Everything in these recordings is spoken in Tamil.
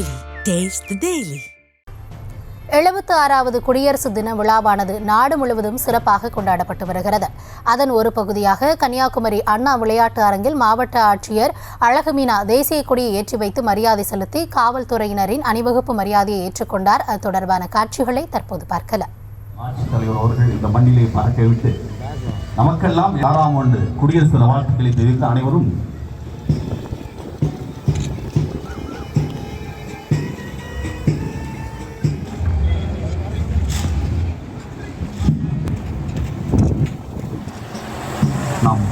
Daily. Taste the Daily. 76வது குடியரசு தின விழாவானது நாடு முழுவதும் சிறப்பாக கொண்டாடப்பட்டு வருகிறது. அதன் ஒரு பகுதியாக கன்னியாகுமரி அண்ணா விளையாட்டு அரங்கில் மாவட்ட ஆட்சியர் அழகுமீனா தேசிய கொடியை ஏற்றி வைத்து மரியாதை செலுத்தி காவல்துறையினரின் அணிவகுப்பு மரியாதையை ஏற்றுக்கொண்டார். அது தொடர்பான காட்சிகளை தற்போது பார்க்கலாம். ஆட்சித்தலைவர் அவர்கள் இந்த மண்ணிலே பறக்கவிட்டு நமக்கெல்லாம் 6ஆம் ஆண்டு குடியரசு தின வாழ்த்துக்களை தெரிவித்த அனைவரும் நாம்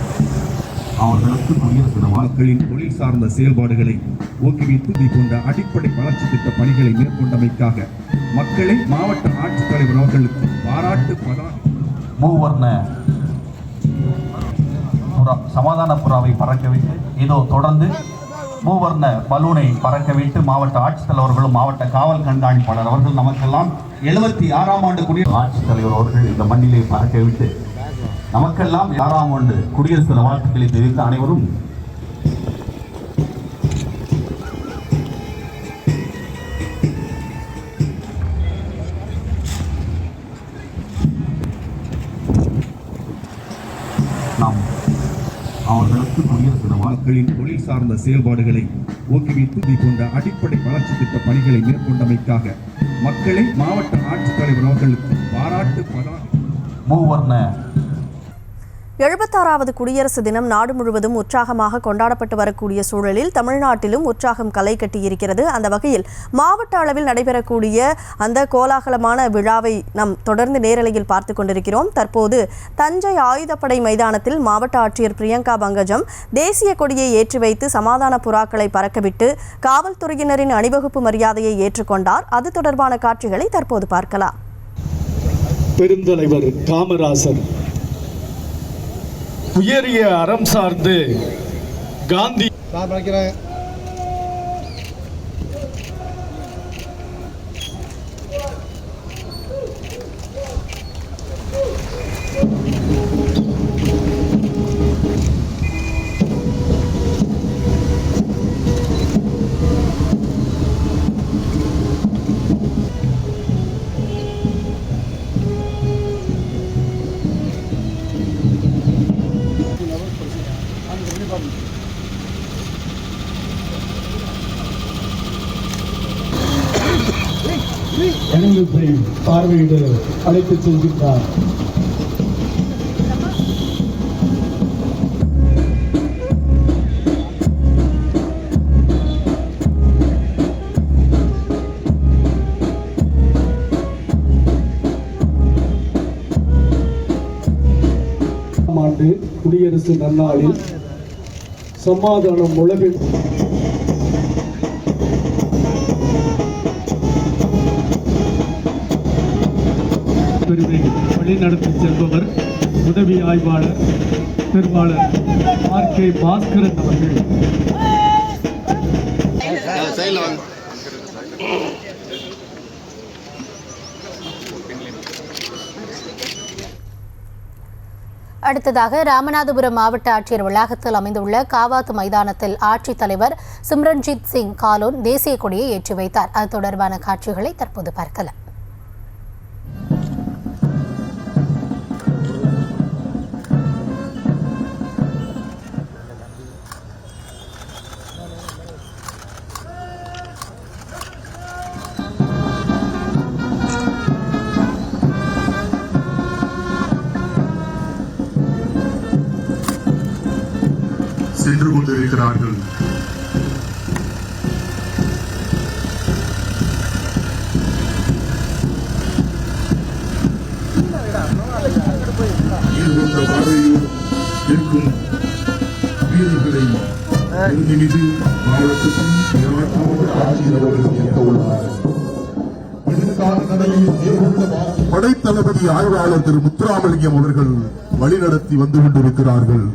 அவர்களுக்கு குடியரசு தின மக்களின் தொழில் சார்ந்த செயல்பாடுகளை ஊக்குவித்து கொண்ட அடிப்படை வளர்ச்சி திட்ட பணிகளை மேற்கொண்டமைக்காக மக்களை மாவட்ட ஆட்சித்தலைவர் அவர்களுக்கு பாராட்டு மூவர்ண சமாதான புறாவை பறக்கவிட்டு இதோ தொடர்ந்து மூவர்ண பலூனை பறக்கவிட்டு மாவட்ட ஆட்சித்தலைவர்களும் மாவட்ட காவல் கண்காணிப்பாளர் அவர்கள் நமக்கெல்லாம் 76ஆம் ஆண்டு குடியரசு ஆட்சித்தலைவர் அவர்கள் இந்த மண்ணிலே பறக்கவிட்டு நமக்கெல்லாம் 6ஆம் ஆண்டு குடியரசு தின வாழ்த்துக்களை தெரிவித்த அனைவரும் நாம் அவர்களுக்கு குடியரசு தின மக்களின் தொழில் சார்ந்த செயல்பாடுகளை ஊக்குவித்து கொண்ட அடிப்படை வளர்ச்சி திட்ட பணிகளை மேற்கொண்டமைக்காக மக்களை மாவட்ட ஆட்சித்தலைவர் அவர்களுக்கு பாராட்டு மூவர்ண 76வது குடியரசு தினம் நாடு முழுவதும் உற்சாகமாக கொண்டாடப்பட்டு வரக்கூடிய சூழலில் தமிழ்நாட்டிலும் உற்சாகம் களை கட்டியிருக்கிறது. அந்த வகையில் மாவட்ட அளவில் நடைபெறக்கூடிய அந்த கோலாகலமான விழாவை நாம் தொடர்ந்து நேரலையில் பார்த்து கொண்டிருக்கிறோம். தற்போது தஞ்சை ஆயுதப்படை மைதானத்தில் மாவட்ட ஆட்சியர் பிரியங்கா பங்கஜம் தேசிய கொடியை ஏற்றி வைத்து சமாதான புறாக்களை பறக்கவிட்டு காவல்துறையினரின் அணிவகுப்பு மரியாதையை ஏற்றுக்கொண்டார். அது தொடர்பான காட்சிகளை தற்போது பார்க்கலாம். பெருந்தலைவர் காமராசர் உயரிய அறம் சார்ந்து காந்தி அணிவகுப்பை பார்வையிட அழைத்து செல்கின்றார். ஆண்டு குடியரசு நன்னாளில் சமாதானம் உலகில் வழிநடத்தி செல்பவர் உதவி ஆய்வாளர் திருவாளர் ஆர்.கே. பாஸ்கரன் அவர்கள். அடுத்ததாக ராமநாதபுரம் மாவட்ட ஆட்சியர் வளாகத்தில் அமைந்துள்ள காவாத்து மைதானத்தில் ஆட்சித்தலைவர் சிம்ரன்ஜித் சிங் காலோன் தேசிய கொடியை ஏற்றி வைத்தார். அது தொடர்பான காட்சிகளை தற்போது பார்க்கலாம். சென்று கொண்டிருக்கிறார்கள். இருக்கும் வீரர்களை மீது மாவட்டத்தின் படைத்தளபதி ஆய்வாளர் திரு முத்துராமலிங்கம் அவர்கள் வழிநடத்தி வந்து கொண்டிருக்கிறார்கள்.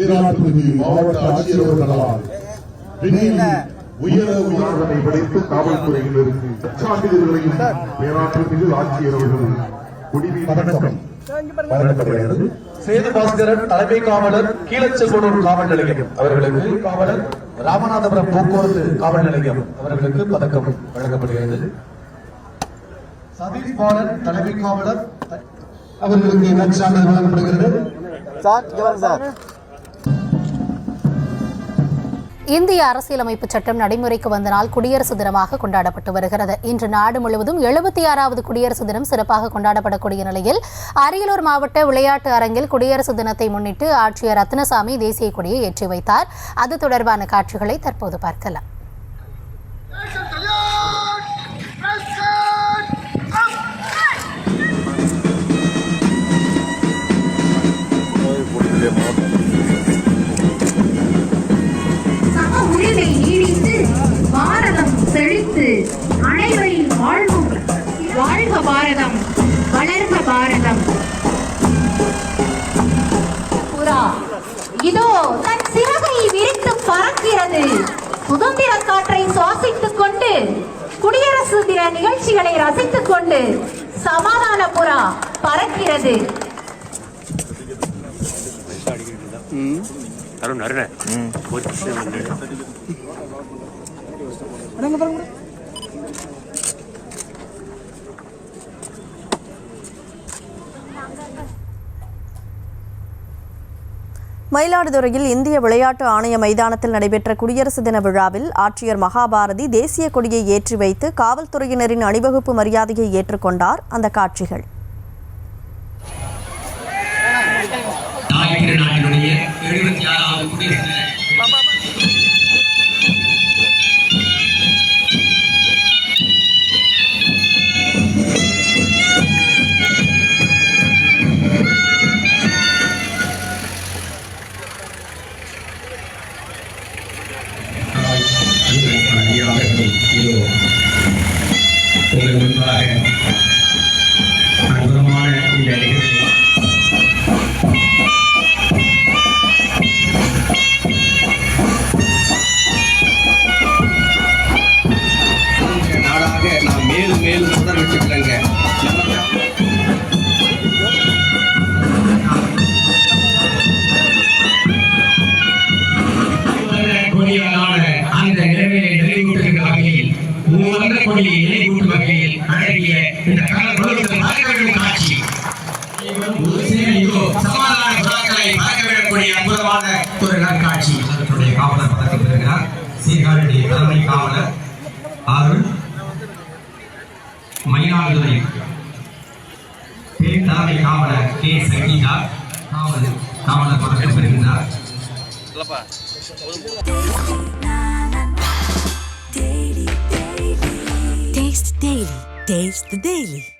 பேராசிரியர் மாவட்ட ஆட்சியர் அவர்களால் உயர உயர்தனை படைத்து காவல்துறையினருக்கு சான்றிதழ்களையும் பேராசிரியர் ஆட்சியர் அவர்கள் குடிநீர் வழங்கப்படுகிறது. சேது பாஸ்கரன் தலைமை காவலர் கீழச்செங்கோடூர் காவல் நிலையம் அவர்களுக்கு, காவலர் ராமநாதபுரம் போக்குவரத்து காவல் நிலையம் அவர்களுக்கு பதக்கம் வழங்கப்படுகிறது. சதீஷ் பாலன் தலைமை காவலர் அவர்களுக்கு நற்சான்றிதழ் வழங்கப்படுகிறது. இந்திய அரசியலமைப்பு சட்டம் நடைமுறைக்கு வந்த நாள் குடியரசு தினமாக கொண்டாடப்பட்டு வருகிறது. இன்று நாடு முழுவதும் 76வது குடியரசு தினம் சிறப்பாக கொண்டாடப்படக்கூடிய நிலையில் அரியலூர் மாவட்ட விளையாட்டு அரங்கில் குடியரசு தினத்தை முன்னிட்டு ஆட்சியர் ரத்னசாமி தேசிய கொடியை ஏற்றி வைத்தார். அது தொடர்பான காட்சிகளை தற்போது பார்க்கலாம். உரிமை நீடித்து பாரதம் செழித்து அனைவரின் வாழ்வும் வாழ்க பாரதம் வளர்க பாரதம். புறா இதோ தன் சிறகை விரித்து பறக்கிறது. சுதந்திர காற்றை சுவாசித்துக் கொண்டு குடியரசு தின நிகழ்ச்சிகளை ரசித்துக் கொண்டு சமாதான புறா பறக்கிறது. மயிலாடுதுறையில் இந்திய விளையாட்டு ஆணைய மைதானத்தில் நடைபெற்ற குடியரசு தின விழாவில் ஆட்சியர் மகாபாரதி தேசிய கொடியை ஏற்றி வைத்து காவல்துறையினரின் அணிவகுப்பு மரியாதையை ஏற்றுக்கொண்டார். அந்த காட்சிகள். அந்த நிலைமையை நிலையூட்டுகின்ற வகையில் மூவந்த கொடியை நிலையூட்டும் வகையில் அழகிய இந்த காட்சி சமாதான விழாக்களை பறக்கவிடக்கூடிய அற்புதமான ஒரு நற்காட்சி. அதனுடைய காவலர் பதக்கம் பெறுகிறார். சீர்காழி தலைமை காவலர் அருள், மயிலாடுதுறை பெண் தலைமை காவலர் கே சங்கீதா காவலர் பதக்கம் பெறுகிறார். Taste the Daily.